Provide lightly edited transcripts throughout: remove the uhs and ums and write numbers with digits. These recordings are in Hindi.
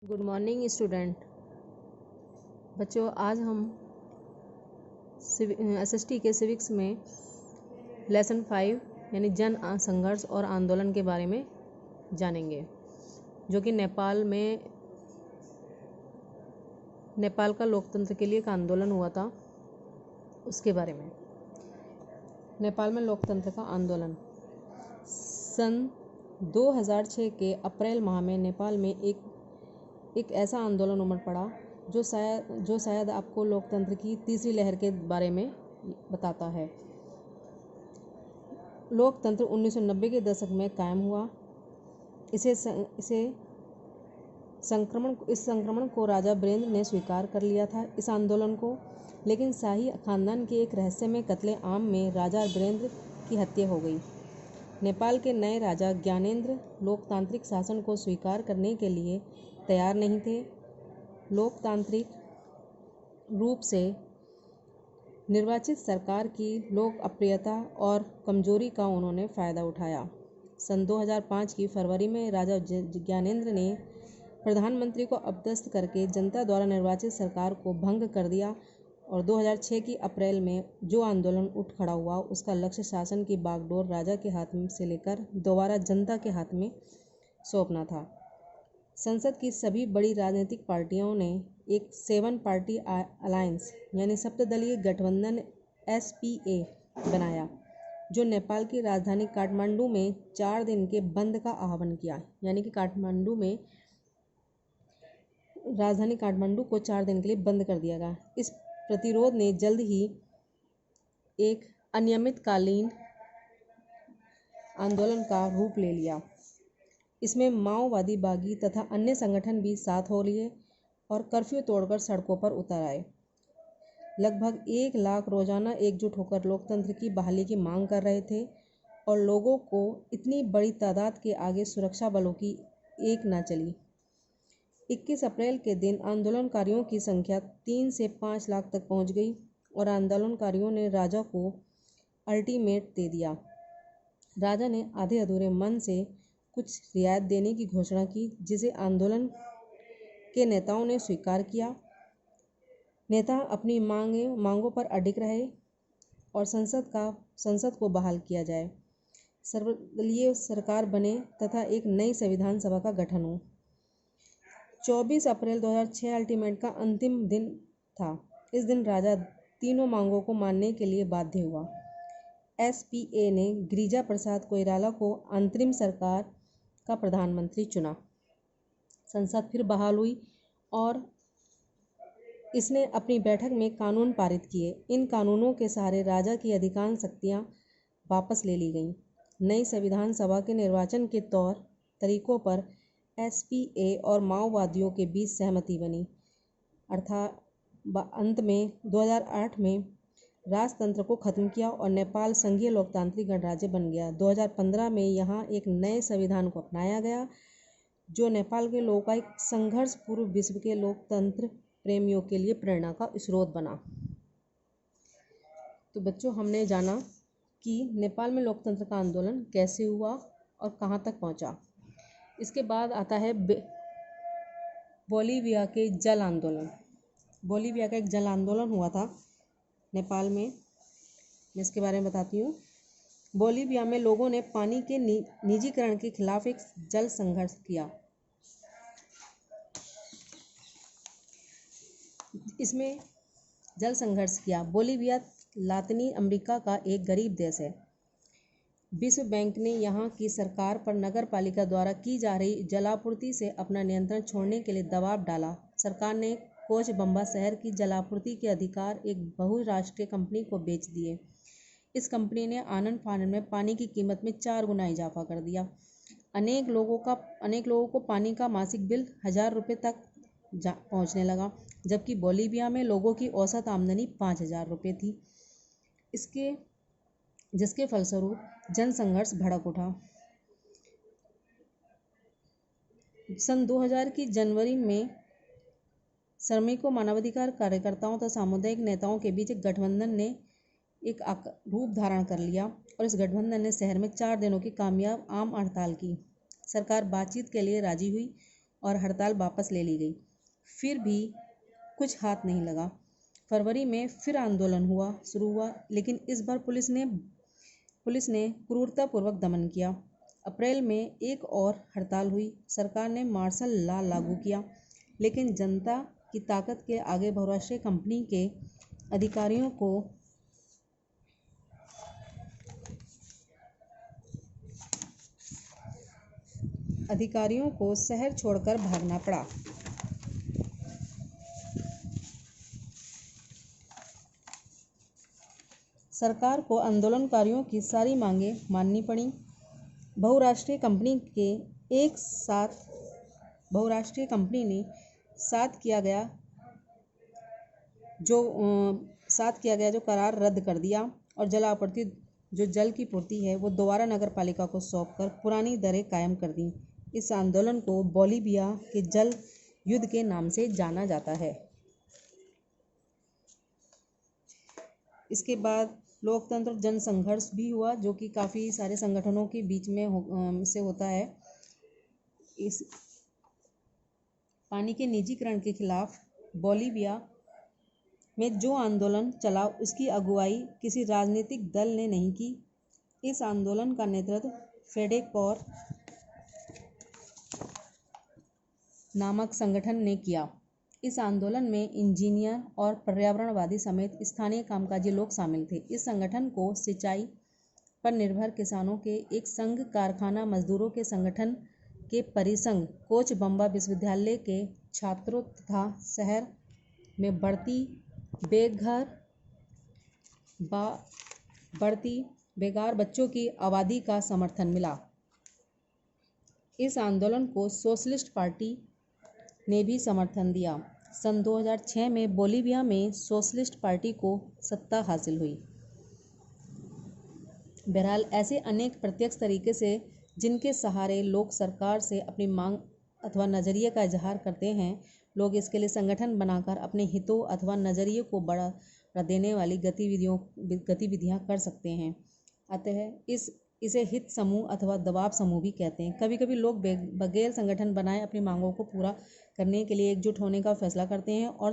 Good morning student. बच्चों, आज हम एसएसटी के सिविक्स में लेसन 5 यानी जन संघर्ष और आंदोलन के बारे में जानेंगे, जो कि नेपाल का लोकतंत्र के लिए एक आंदोलन हुआ था। उसके बारे में नेपाल में लोकतंत्र का आंदोलन सन 2006 के अप्रैल माह में नेपाल में एक ऐसा आंदोलन उमड़ पड़ा जो शायद आपको लोकतंत्र की तीसरी लहर के बारे में बताता है। लोकतंत्र 1990 के दशक में कायम हुआ। इस संक्रमण को राजा वीरेंद्र ने स्वीकार कर लिया था, इस आंदोलन को। लेकिन शाही खानदान के एक रहस्यमय कत्ले आम में राजा वीरेंद्र की हत्या हो गई। नेपाल के नए राजा ज्ञानेंद्र लोकतांत्रिक शासन को स्वीकार करने के लिए तैयार नहीं थे। लोकतांत्रिक रूप से निर्वाचित सरकार की लोकप्रियता और कमजोरी का उन्होंने फ़ायदा उठाया। सन 2005 की फरवरी में राजा ज्ञानेंद्र ने प्रधानमंत्री को अपदस्थ करके जनता द्वारा निर्वाचित सरकार को भंग कर दिया और 2006 की अप्रैल में जो आंदोलन उठ खड़ा हुआ, उसका लक्ष्य शासन की बागडोर राजा के हाथ में से लेकर दोबारा जनता के हाथ में सौंपना था। संसद की सभी बड़ी राजनीतिक पार्टियों ने एक 7 पार्टी अलायंस यानी सप्तदलीय गठबंधन SPA बनाया, जो नेपाल की राजधानी काठमांडू में 4 दिन के बंद का आह्वान किया। यानी कि राजधानी काठमांडू को 4 दिन के लिए बंद कर दिया गया। इस प्रतिरोध ने जल्द ही एक अनियमितकालीन आंदोलन का रूप ले लिया। इसमें माओवादी बागी तथा अन्य संगठन भी साथ हो लिए और कर्फ्यू तोड़कर सड़कों पर उतर आए। लगभग 1 लाख रोजाना एकजुट होकर लोकतंत्र की बहाली की मांग कर रहे थे और लोगों को इतनी बड़ी तादाद के आगे सुरक्षा बलों की एक न चली। 21 अप्रैल के दिन आंदोलनकारियों की संख्या 3 से 5 लाख तक पहुंच गई और आंदोलनकारियों ने राजा को अल्टीमेट दे दिया। राजा ने आधे अधूरे मन से कुछ रियायत देने की घोषणा की, जिसे आंदोलन के नेताओं ने स्वीकार किया। नेता अपनी मांगों पर अडिग रहे और संसद को बहाल किया जाए, सर्वदलीय सरकार बने तथा एक नई संविधान सभा का गठन हो। 24 अप्रैल 2006 अल्टीमेट का अंतिम दिन था। इस दिन राजा तीनों मांगों को मानने के लिए बाध्य हुआ। SPA ने गिरिजा प्रसाद कोइराला को अंतरिम सरकार का प्रधानमंत्री चुना। संसद फिर बहाल हुई और इसने अपनी बैठक में कानून पारित किए। इन कानूनों के सहारे राजा की अधिकांश शक्तियां वापस ले ली गईं। नई संविधान सभा के निर्वाचन के तौर तरीकों पर SPA और माओवादियों के बीच सहमति बनी। अर्थात अंत में 2008 में राजतंत्र को खत्म किया और नेपाल संघीय लोकतांत्रिक गणराज्य बन गया। 2015 में यहाँ एक नए संविधान को अपनाया गया, जो नेपाल के लोकायिक संघर्ष पूर्व विश्व के लोकतंत्र प्रेमियों के लिए प्रेरणा का स्रोत बना। तो बच्चों, हमने जाना कि नेपाल में लोकतंत्र का आंदोलन कैसे हुआ और कहाँ तक पहुँचा। इसके बाद आता है बोलीविया के जल आंदोलन। बोलीविया का एक जल आंदोलन हुआ था नेपाल में। मैं इसके बारे में बताती हूँ। बोलीविया में लोगों ने पानी के निजीकरण के खिलाफ एक जल संघर्ष किया। बोलीविया लातिनी अमेरिका का एक गरीब देश है। विश्व बैंक ने यहाँ की सरकार पर नगर पालिका द्वारा की जा रही जलापूर्ति से अपना नियंत्रण छोड़ने के लिए दबाव डाला। सरकार ने कोचबम्बा शहर की जलापूर्ति के अधिकार एक बहुराष्ट्रीय कंपनी को बेच दिए। इस कंपनी ने आनन फानन में पानी की कीमत में 4 गुना इजाफा कर दिया। अनेक लोगों को पानी का मासिक बिल 1000 रुपये तक पहुंचने लगा, जबकि बोलीविया में लोगों की औसत आमदनी 5000 रुपये थी। जिसके फलस्वरूप जनसंघर्ष भड़क उठा। सन 2000 की जनवरी में श्रमिकों, मानवाधिकार कार्यकर्ताओं तथा सामुदायिक नेताओं के बीच एक गठबंधन ने एक रूप धारण कर लिया और इस गठबंधन ने शहर में 4 दिनों की कामयाब आम हड़ताल की। सरकार बातचीत के लिए राजी हुई और हड़ताल वापस ले ली गई। फिर भी कुछ हाथ नहीं लगा। फरवरी में फिर आंदोलन शुरू हुआ, लेकिन इस बार पुलिस ने क्रूरतापूर्वक दमन किया। अप्रैल में एक और हड़ताल हुई। सरकार ने मार्शल लॉ लागू किया, लेकिन जनता की ताकत के आगे बहुराष्ट्रीय कंपनी के अधिकारियों को शहर छोड़कर भागना पड़ा। सरकार को आंदोलनकारियों की सारी मांगें माननी पड़ी। बहुराष्ट्रीय कंपनी ने साथ किया गया जो करार रद्द कर दिया और जल की पूर्ति है वो दोबारा नगर पालिका को सौंपकर पुरानी दरें कायम कर दी। इस आंदोलन को बोलिविया के जल युद्ध के नाम से जाना जाता है। इसके बाद लोकतंत्र जनसंघर्ष भी हुआ, जो कि काफ़ी सारे संगठनों के बीच में से होता है। इस पानी के निजीकरण के खिलाफ बोलिविया में जो आंदोलन चला उसकी अगुवाई किसी राजनीतिक दल ने नहीं की। इस आंदोलन का नेतृत्व फेडेकोर नामक संगठन ने किया। इस आंदोलन में इंजीनियर और पर्यावरणवादी समेत स्थानीय कामकाजी लोग शामिल थे। इस संगठन को सिंचाई पर निर्भर किसानों के एक संघ, कारखाना मजदूरों के संगठन के परिसंघ, कोचबंबा विश्वविद्यालय के छात्रों तथा शहर में बढ़ती बेकार बच्चों की आबादी का समर्थन मिला। इस आंदोलन को सोशलिस्ट पार्टी ने भी समर्थन दिया। सन 2006 में बोलिविया में सोशलिस्ट पार्टी को सत्ता हासिल हुई। बहरहाल ऐसे अनेक प्रत्यक्ष तरीके से जिनके सहारे लोग सरकार से अपनी मांग अथवा नज़रिए का इजहार करते हैं, लोग इसके लिए संगठन बनाकर अपने हितों अथवा नज़रिए को बढ़ा देने वाली गतिविधियां कर सकते हैं। अतः इसे हित समूह अथवा दबाव समूह भी कहते हैं। कभी कभी लोग बगैर संगठन बनाए अपनी मांगों को पूरा करने के लिए एकजुट होने का फैसला करते हैं और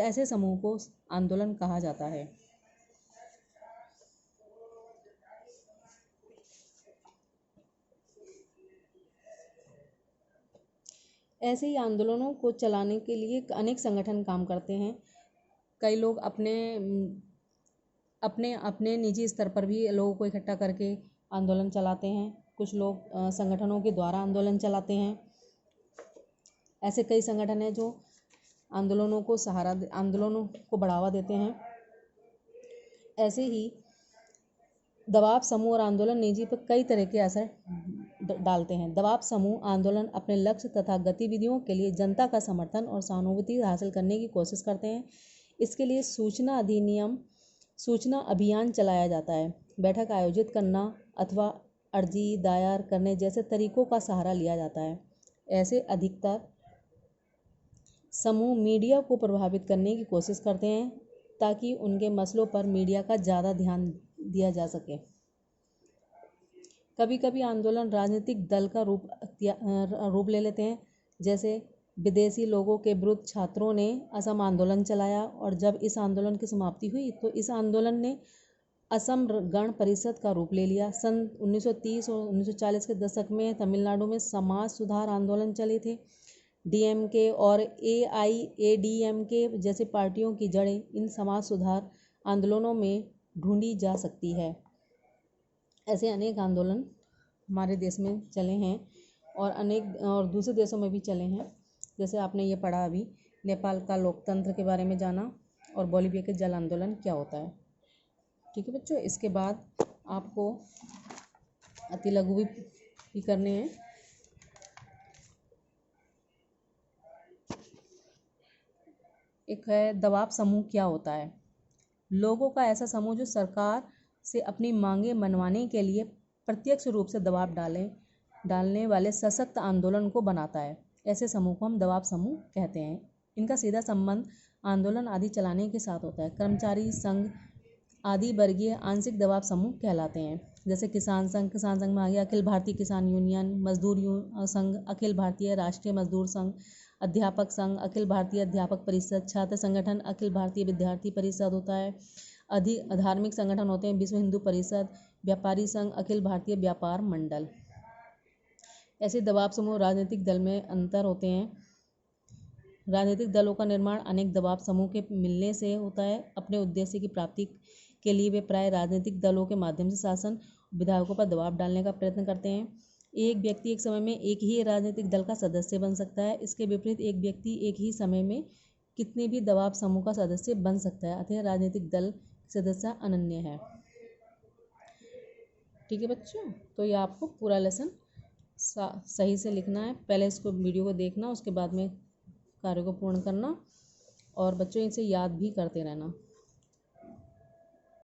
ऐसे समूह को आंदोलन कहा जाता है। ऐसे ही आंदोलनों को चलाने के लिए अनेक संगठन काम करते हैं। कई लोग अपने निजी स्तर पर भी लोगों को इकट्ठा करके आंदोलन चलाते हैं। कुछ लोग संगठनों के द्वारा आंदोलन चलाते हैं। ऐसे कई संगठन हैं जो आंदोलनों को बढ़ावा देते हैं। ऐसे ही दबाव समूह और आंदोलन निजी पर कई तरह के असर डालते हैं। दबाव समूह आंदोलन अपने लक्ष्य तथा गतिविधियों के लिए जनता का समर्थन और सहानुभूति हासिल करने की कोशिश करते हैं। इसके लिए सूचना अभियान चलाया जाता है, बैठक आयोजित करना अथवा अर्जी दायर करने जैसे तरीकों का सहारा लिया जाता है। ऐसे अधिकतर समूह मीडिया को प्रभावित करने की कोशिश करते हैं ताकि उनके मसलों पर मीडिया का ज़्यादा ध्यान दिया जा सके। कभी कभी आंदोलन राजनीतिक दल का रूप ले लेते हैं। जैसे विदेशी लोगों के विरुद्ध छात्रों ने असम आंदोलन चलाया और जब इस आंदोलन की समाप्ति हुई तो इस आंदोलन ने असम गण परिषद का रूप ले लिया। सन 1930 और 1940 के दशक में तमिलनाडु में समाज सुधार आंदोलन चले थे। डीएमके और एआईएडीएमके जैसे पार्टियों की जड़ें इन समाज सुधार आंदोलनों में ढूंढी जा सकती है। ऐसे अनेक आंदोलन हमारे देश में चले हैं और दूसरे देशों में भी चले हैं। जैसे आपने ये पढ़ा अभी, नेपाल का लोकतंत्र के बारे में जाना और बोलिविया के जल आंदोलन क्या होता है। ठीक है बच्चों, इसके बाद आपको अति लघु भी करने हैं। एक है दबाव समूह क्या होता है। लोगों का ऐसा समूह जो सरकार से अपनी मांगें मनवाने के लिए प्रत्यक्ष रूप से दबाव डालने वाले सशक्त आंदोलन को बनाता है। ऐसे समूह को हम दबाव समूह कहते हैं। इनका सीधा संबंध आंदोलन आदि चलाने के साथ होता है। कर्मचारी संघ आदि वर्गीय आंशिक दबाव समूह कहलाते हैं। जैसे किसान संघ में आ गया अखिल भारतीय किसान यूनियन, मजदूर संघ, अखिल भारतीय राष्ट्रीय मजदूर संघ, अध्यापक संघ, अखिल भारतीय अध्यापक परिषद, छात्र संगठन अखिल भारतीय विद्यार्थी परिषद होता है। अधिक धार्मिक संगठन होते हैं विश्व हिंदू परिषद, व्यापारी संघ, अखिल भारतीय व्यापार मंडल। ऐसे दबाव समूह राजनीतिक दल में अंतर होते हैं। राजनीतिक दलों का निर्माण अनेक दबाव समूह के मिलने से होता है। अपने उद्देश्य की प्राप्ति के लिए वे प्राय राजनीतिक दलों के माध्यम से शासन विधायकों पर दबाव डालने का प्रयत्न करते हैं। एक व्यक्ति एक समय में एक ही राजनीतिक दल का सदस्य बन सकता है। इसके विपरीत एक व्यक्ति एक ही समय में कितने भी दबाव समूह का सदस्य बन सकता है, अतः राजनीतिक दल सदस्य अनन्य है। ठीक है बच्चों, तो ये आपको पूरा लेसन सही से लिखना है। पहले इसको वीडियो को देखना, उसके बाद में कार्य को पूर्ण करना, और बच्चों इसे याद भी करते रहना।